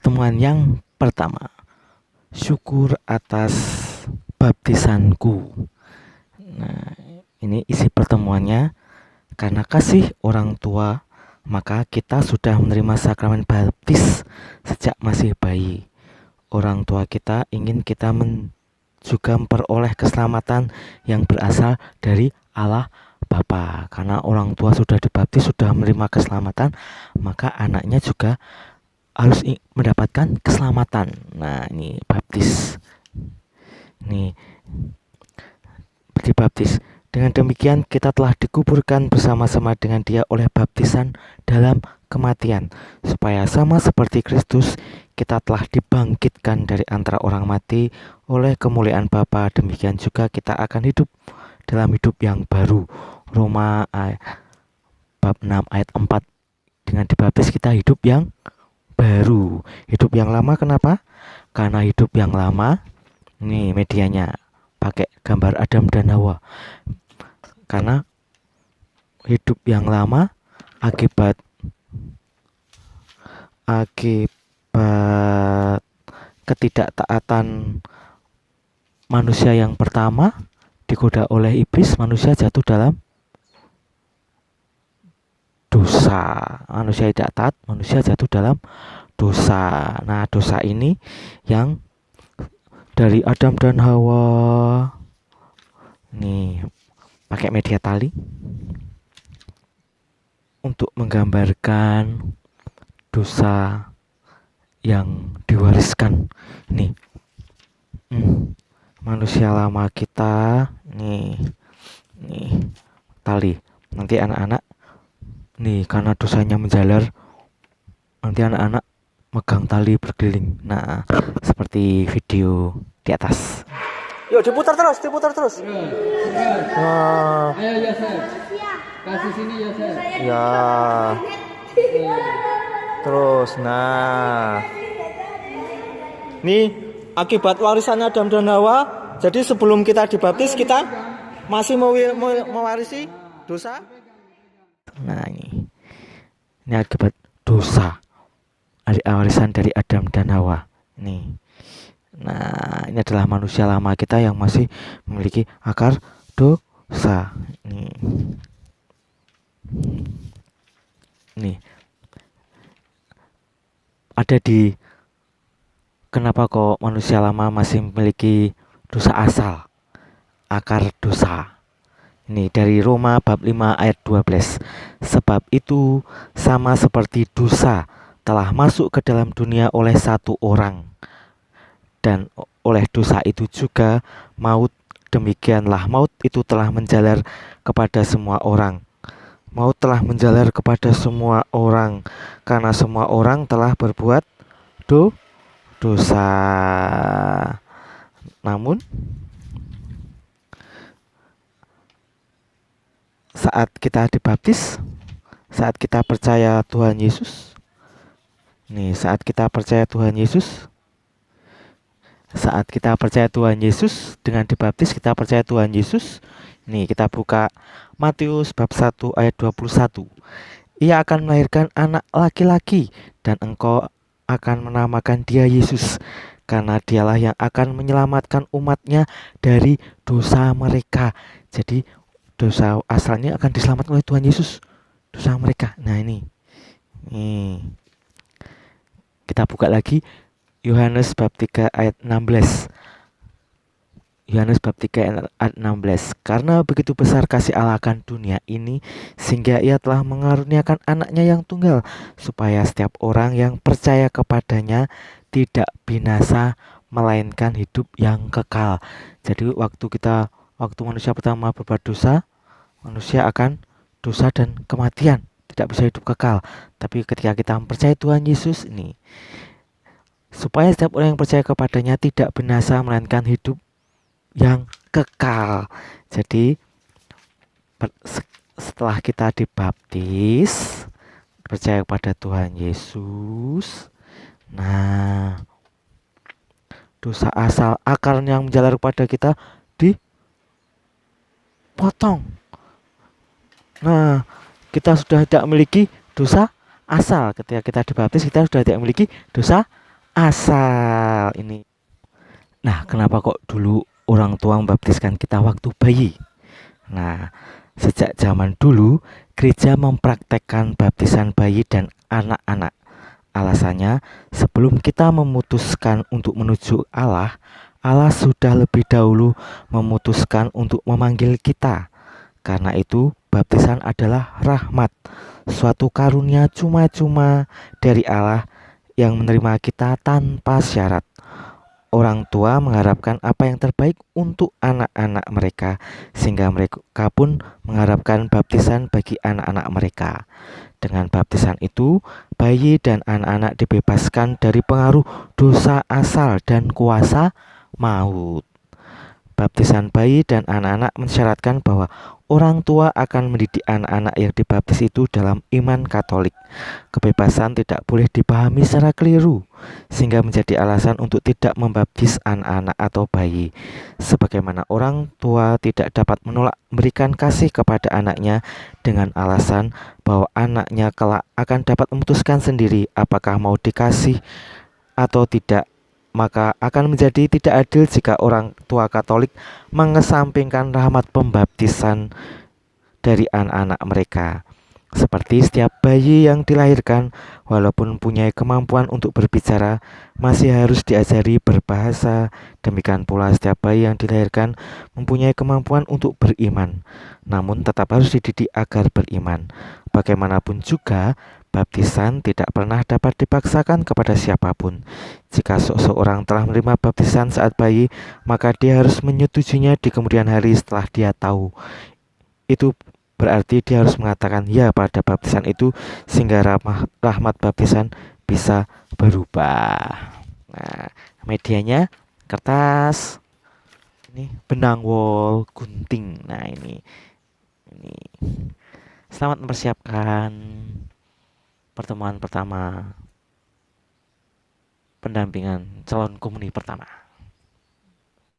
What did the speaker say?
pertemuan yang pertama. Syukur atas baptisanku. Nah, ini isi pertemuannya. Karena kasih orang tua, maka kita sudah menerima sakramen baptis sejak masih bayi. Orang tua kita ingin kita juga memperoleh keselamatan yang berasal dari Allah Bapa. Karena orang tua sudah dibaptis, sudah menerima keselamatan, maka anaknya juga harus mendapatkan keselamatan. Nah, ini baptis. Nih, dibaptis. Dengan demikian kita telah dikuburkan bersama-sama dengan Dia oleh baptisan dalam kematian, supaya sama seperti Kristus kita telah dibangkitkan dari antara orang mati oleh kemuliaan Bapa. Demikian juga kita akan hidup dalam hidup yang baru. Roma bab 6 ayat 4. Dengan dibaptis kita hidup yang baru. Hidup yang lama kenapa? Karena hidup yang lama, ini medianya pakai gambar Adam dan Hawa. Karena hidup yang lama akibat ketidaktaatan manusia yang pertama, digoda oleh iblis, manusia jatuh dalam dosa. Manusia tidak taat, manusia jatuh dalam dosa. Nah, dosa ini yang dari Adam dan Hawa. Nih, pakai media tali untuk menggambarkan dosa yang diwariskan. Nih, manusia lama kita, nih tali. Nanti anak-anak, nih karena dosanya menjalar, nanti anak-anak megang tali berkeliling. Nah, seperti video di atas. Yuk diputar terus. Nah. Ayo Yosef, kasih sini Yosef. Ya. Terus, nah. Nih akibat warisan Adam dan Hawa. Jadi sebelum kita dibaptis kita masih mewarisi dosa. Nah, ini akibat dosa. Warisan dari Adam dan Hawa. Nih. Nah, ini adalah manusia lama kita yang masih memiliki akar dosa. Nih. Ada di kenapa kok manusia lama masih memiliki dosa asal, akar dosa. Ini dari Roma bab 5 ayat 12. Sebab itu sama seperti dosa telah masuk ke dalam dunia oleh satu orang, dan oleh dosa itu juga maut. Demikianlah maut itu telah menjalar kepada semua orang. Maut telah menjalar kepada semua orang karena semua orang telah berbuat dosa. Namun saat kita dibaptis, saat kita percaya Tuhan Yesus, saat kita percaya Tuhan Yesus dengan dibaptis, kita percaya Tuhan Yesus. Nih, kita buka Matius bab 1 ayat 21. Ia akan melahirkan anak laki-laki dan engkau akan menamakan dia Yesus, karena dialah yang akan menyelamatkan umatnya dari dosa mereka. Jadi dosa asalnya akan diselamatkan oleh Tuhan Yesus, dosa mereka. Nah, ini kita buka lagi Yohanes bab 3 ayat 16. Yohanes bab 3 ayat 16. Karena begitu besar kasih Allah akan dunia ini, sehingga Ia telah mengaruniakan anaknya yang tunggal, supaya setiap orang yang percaya kepadanya tidak binasa, melainkan hidup yang kekal. Jadi waktu manusia pertama berbuat dosa, manusia akan dosa dan kematian, tidak bisa hidup kekal. Tapi ketika kita mempercayai Tuhan Yesus ini, supaya setiap orang yang percaya kepadanya tidak binasa, melainkan hidup yang kekal. Jadi setelah kita dibaptis, percaya kepada Tuhan Yesus, nah, dosa asal, akar yang menjalar kepada kita dipotong. Nah, kita sudah tidak memiliki dosa asal. Ketika kita dibaptis, kita sudah tidak memiliki dosa asal ini. Nah, kenapa kok dulu orang tua membaptiskan kita waktu bayi? Nah, sejak zaman dulu, gereja mempraktekkan baptisan bayi dan anak-anak. Alasannya, sebelum kita memutuskan untuk menuju Allah, Allah sudah lebih dahulu memutuskan untuk memanggil kita. Karena itu, baptisan adalah rahmat, suatu karunia cuma-cuma dari Allah yang menerima kita tanpa syarat. Orang tua mengharapkan apa yang terbaik untuk anak-anak mereka, sehingga mereka pun mengharapkan baptisan bagi anak-anak mereka. Dengan baptisan itu, bayi dan anak-anak dibebaskan dari pengaruh dosa asal dan kuasa maut. Baptisan bayi dan anak-anak mensyaratkan bahwa orang tua akan mendidik anak-anak yang dibaptis itu dalam iman Katolik. Kebebasan tidak boleh dipahami secara keliru, sehingga menjadi alasan untuk tidak membaptis anak-anak atau bayi. Sebagaimana orang tua tidak dapat menolak memberikan kasih kepada anaknya dengan alasan bahwa anaknya kelak akan dapat memutuskan sendiri apakah mau dikasih atau tidak, maka akan menjadi tidak adil jika orang tua Katolik mengesampingkan rahmat pembaptisan dari anak-anak mereka. Seperti setiap bayi yang dilahirkan, walaupun punya kemampuan untuk berbicara, masih harus diajari berbahasa. Demikian pula setiap bayi yang dilahirkan mempunyai kemampuan untuk beriman, namun tetap harus dididik agar beriman. Bagaimanapun juga, baptisan tidak pernah dapat dipaksakan kepada siapapun. Jika seseorang telah menerima baptisan saat bayi, maka dia harus menyetujuinya di kemudian hari setelah dia tahu. Itu berarti dia harus mengatakan ya pada baptisan itu, sehingga rahmat baptisan bisa berubah. Nah, medianya kertas, ini benang wol, gunting. Nah, ini. Selamat mempersiapkan pertemuan pertama pendampingan calon komuni pertama.